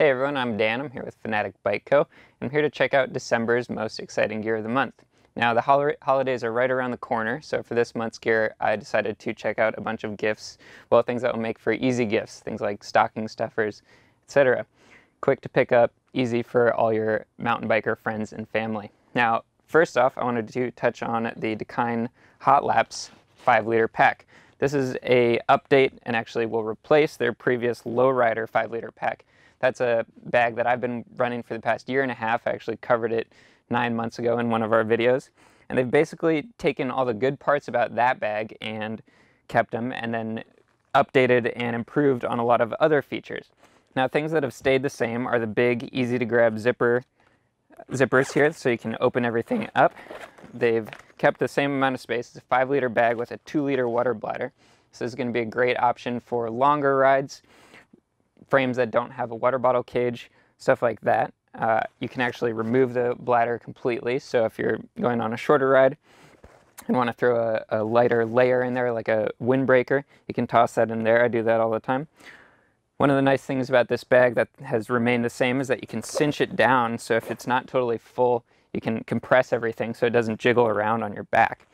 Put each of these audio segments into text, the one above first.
Hey everyone, I'm Dan. I'm here with Fanatik Bike Co. I'm here to check out December's most exciting gear of the month. Now the holidays are right around the corner, so for this month's gear I decided to check out a bunch of gifts, well, things that will make for easy gifts, things like stocking stuffers, etc. Quick to pick up, easy for all your mountain biker friends and family. Now, first off, I wanted to touch on the Dakine Hot Laps 5-liter pack. This is a update and actually will replace their previous lowrider 5-liter pack. That's a bag that I've been running for the past year and a half. I actually covered it 9 months ago in one of our videos. And they've basically taken all the good parts about that bag and kept them, and then updated and improved on a lot of other features. Now, things that have stayed the same are the big, easy to grab zippers here, so you can open everything up. They've kept the same amount of space. It's a 5-liter bag with a 2-liter water bladder. So this is going to be a great option for longer rides, frames that don't have a water bottle cage, stuff like that. You can actually remove the bladder completely, so if you're going on a shorter ride and want to throw a lighter layer in there, like a windbreaker, you can toss that in there. I do that all the time. One of the nice things about this bag that has remained the same is that you can cinch it down, so if it's not totally full, you can compress everything so it doesn't jiggle around on your back.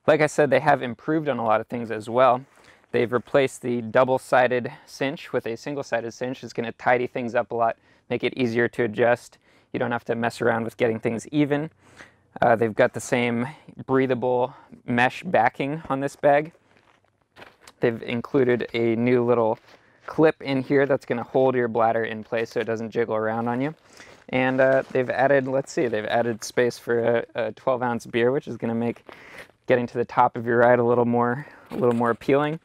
Like I said, they have improved on a lot of things as well. They've replaced the double-sided cinch with a single-sided cinch. It's going to tidy things up a lot, make it easier to adjust. You don't have to mess around with getting things even. They've got the same breathable mesh backing on this bag. They've included a new little clip in here that's going to hold your bladder in place so it doesn't jiggle around on you. And they've added, they've added space for a 12-ounce beer, which is going to make getting to the top of your ride a little more appealing.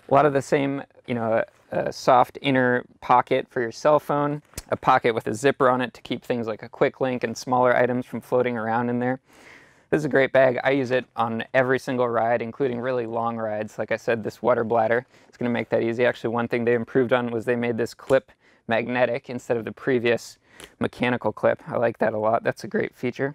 A lot of the same, a soft inner pocket for your cell phone, a pocket with a zipper on it to keep things like a quick link and smaller items from floating around in there. This is a great bag. I use it on every single ride, including really long rides. Like I said, this water bladder is going to make that easy. Actually, one thing they improved on was they made this clip magnetic instead of the previous mechanical clip. I like that a lot. That's a great feature.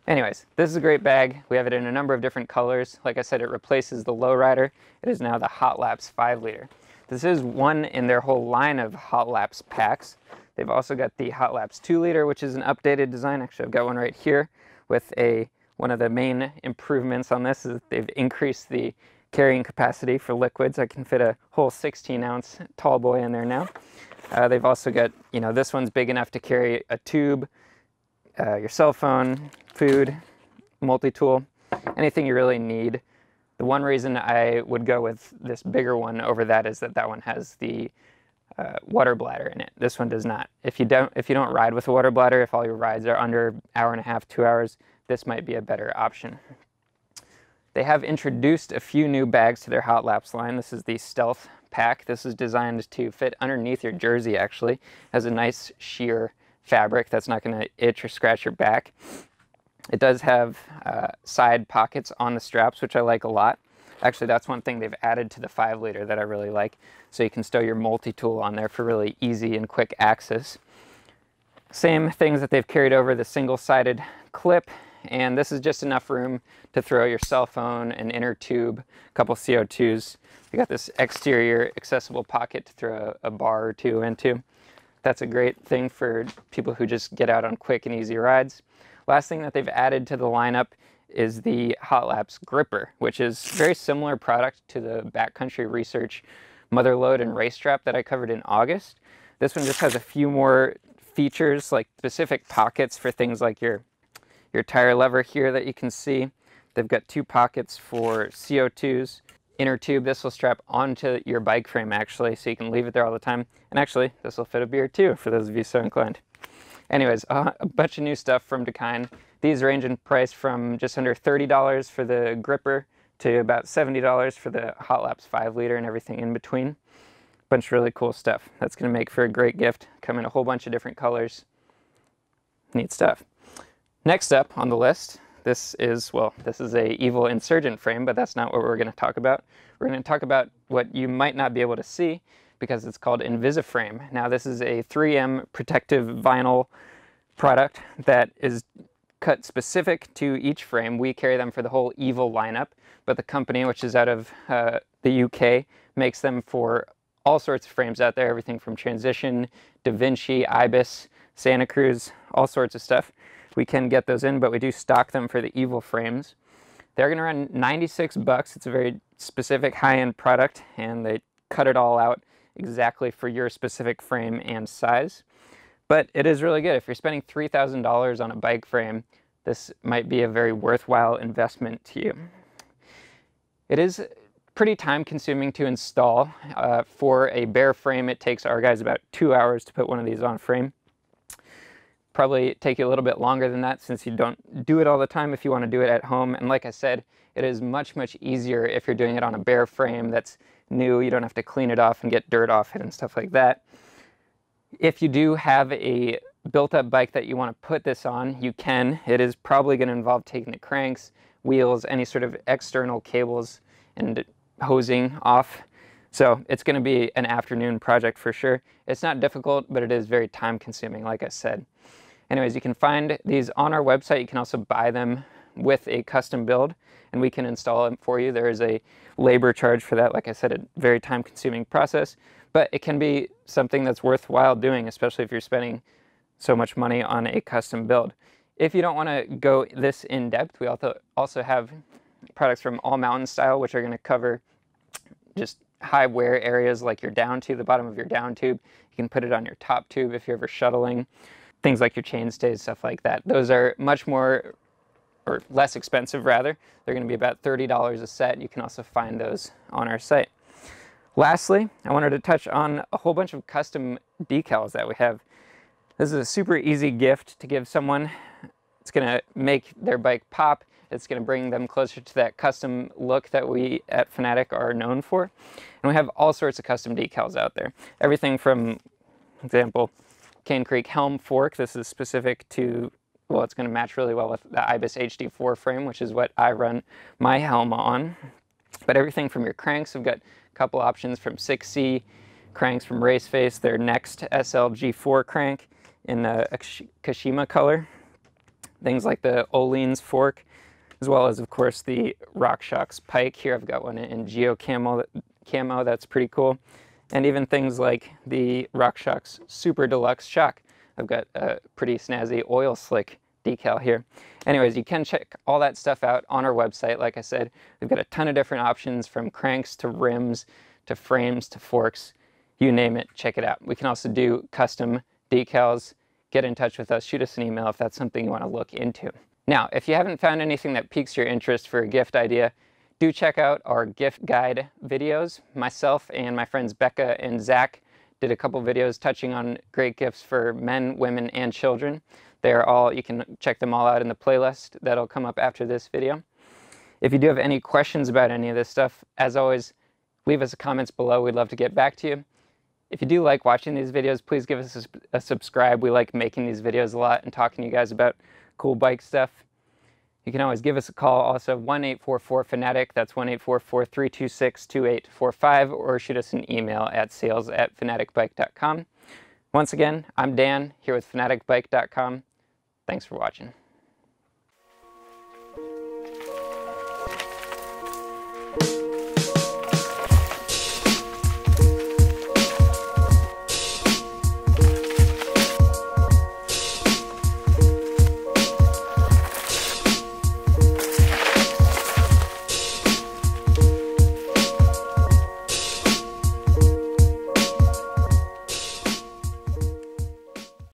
Anyways, this is a great bag. We have it in a number of different colors. Like I said, it replaces the lowrider. It is now the Hot Laps 5-liter. This is one in their whole line of Hot Laps packs. They've also got the Hot Laps 2-liter, which is an updated design. Actually, I've got one right here with one of the main improvements on this is that they've increased the carrying capacity for liquids. I can fit a whole 16-ounce tall boy in there now. They've also got, this one's big enough to carry a tube, your cell phone, food, multi-tool, anything you really need. The one reason I would go with this bigger one over that is that one has the water bladder in it. This one does not. If you don't ride with a water bladder, if all your rides are under an hour and a half, 2 hours, this might be a better option. They have introduced a few new bags to their Hot Laps line. This is the Stealth pack. This is designed to fit underneath your jersey, actually. It has a nice sheer fabric that's not going to itch or scratch your back. It does have side pockets on the straps, which I like a lot. Actually, that's one thing they've added to the 5-liter that I really like. So you can stow your multi-tool on there for really easy and quick access. Same things that they've carried over, the single-sided clip, and this is just enough room to throw your cell phone, an inner tube, a couple CO2s. You got this exterior accessible pocket to throw a bar or two into. That's a great thing for people who just get out on quick and easy rides. Last thing that they've added to the lineup is the Hot Laps gripper, which is a very similar product to the Backcountry Research Motherload and Race Strap that I covered in August. This one just has a few more features, like specific pockets for things like your tire lever here that you can see. They've got 2 pockets for CO2s. Inner tube, this will strap onto your bike frame actually, so you can leave it there all the time. And actually, this will fit a beer too, for those of you so inclined. Anyways, a bunch of new stuff from Dakine. These range in price from just under $30 for the gripper to about $70 for the Hot Laps 5-liter and everything in between. Bunch of really cool stuff. That's going to make for a great gift. Come in a whole bunch of different colors. Neat stuff. Next up on the list, this is a evil insurgent frame, but that's not what we're going to talk about. We're going to talk about what you might not be able to see because it's called Invisiframe. Now, this is a 3M protective vinyl product that is cut specific to each frame. We carry them for the whole evil lineup, but the company, which is out of the UK, makes them for all sorts of frames out there, everything from Transition, Da Vinci, Ibis, Santa Cruz, all sorts of stuff. We can get those in, but we do stock them for the Evil frames. They're going to run 96 bucks. It's a very specific high-end product, and they cut it all out exactly for your specific frame and size. But it is really good. If you're spending $3,000 on a bike frame, this might be a very worthwhile investment to you. It is pretty time-consuming to install. For a bare frame, it takes our guys about 2 hours to put one of these on a frame. Probably take you a little bit longer than that since you don't do it all the time if you want to do it at home. And like I said, it is much, much easier if you're doing it on a bare frame that's new. You don't have to clean it off and get dirt off it and stuff like that. If you do have a built-up bike that you want to put this on, you can. It is probably going to involve taking the cranks, wheels, any sort of external cables and hosing off. So it's going to be an afternoon project for sure. It's not difficult, but it is very time-consuming, like I said. Anyways, you can find these on our website. You can also buy them with a custom build, and we can install them for you. There is a labor charge for that. Like I said, a very time-consuming process, but it can be something that's worthwhile doing, especially if you're spending so much money on a custom build. If you don't want to go this in-depth, we also have products from All Mountain Style, which are going to cover just high wear areas like your down tube, the bottom of your down tube. You can put it on your top tube if you're ever shuttling. Things like your chainstays, stuff like that. Those are much more, or less expensive rather. They're going to be about $30 a set. You can also find those on our site. Lastly, I wanted to touch on a whole bunch of custom decals that we have. This is a super easy gift to give someone. It's going to make their bike pop. It's going to bring them closer to that custom look that we at Fanatik are known for. And we have all sorts of custom decals out there. Everything from, for example, Cane Creek helm fork. This is specific to, well, it's going to match really well with the Ibis HD4 frame, which is what I run my helm on. But everything from your cranks, we've got a couple options from 6C cranks from Raceface, their next SLG4 crank in a Kashima color. Things like the Olean's fork, as well as, of course, the RockShox pike. Here I've got one in Geo camo, that's pretty cool. And even things like the RockShox Super Deluxe shock. I've got a pretty snazzy oil slick decal here. Anyways, you can check all that stuff out on our website. Like I said, we've got a ton of different options from cranks to rims to frames to forks. You name it, check it out. We can also do custom decals. Get in touch with us, shoot us an email if that's something you want to look into. Now, if you haven't found anything that piques your interest for a gift idea, do check out our gift guide videos. Myself and my friends Becca and Zach did a couple videos touching on great gifts for men, women, and children. They're all, you can check them all out in the playlist that'll come up after this video. If you do have any questions about any of this stuff, as always, leave us comments below. We'd love to get back to you. If you do like watching these videos, please give us a subscribe. We like making these videos a lot and talking to you guys about cool bike stuff. You can always give us a call, also 1-844-FANATIK, that's 1-844-326-2845, or shoot us an email at sales@fanatikbike.com. Once again, I'm Dan, here with fanatikbike.com. Thanks for watching.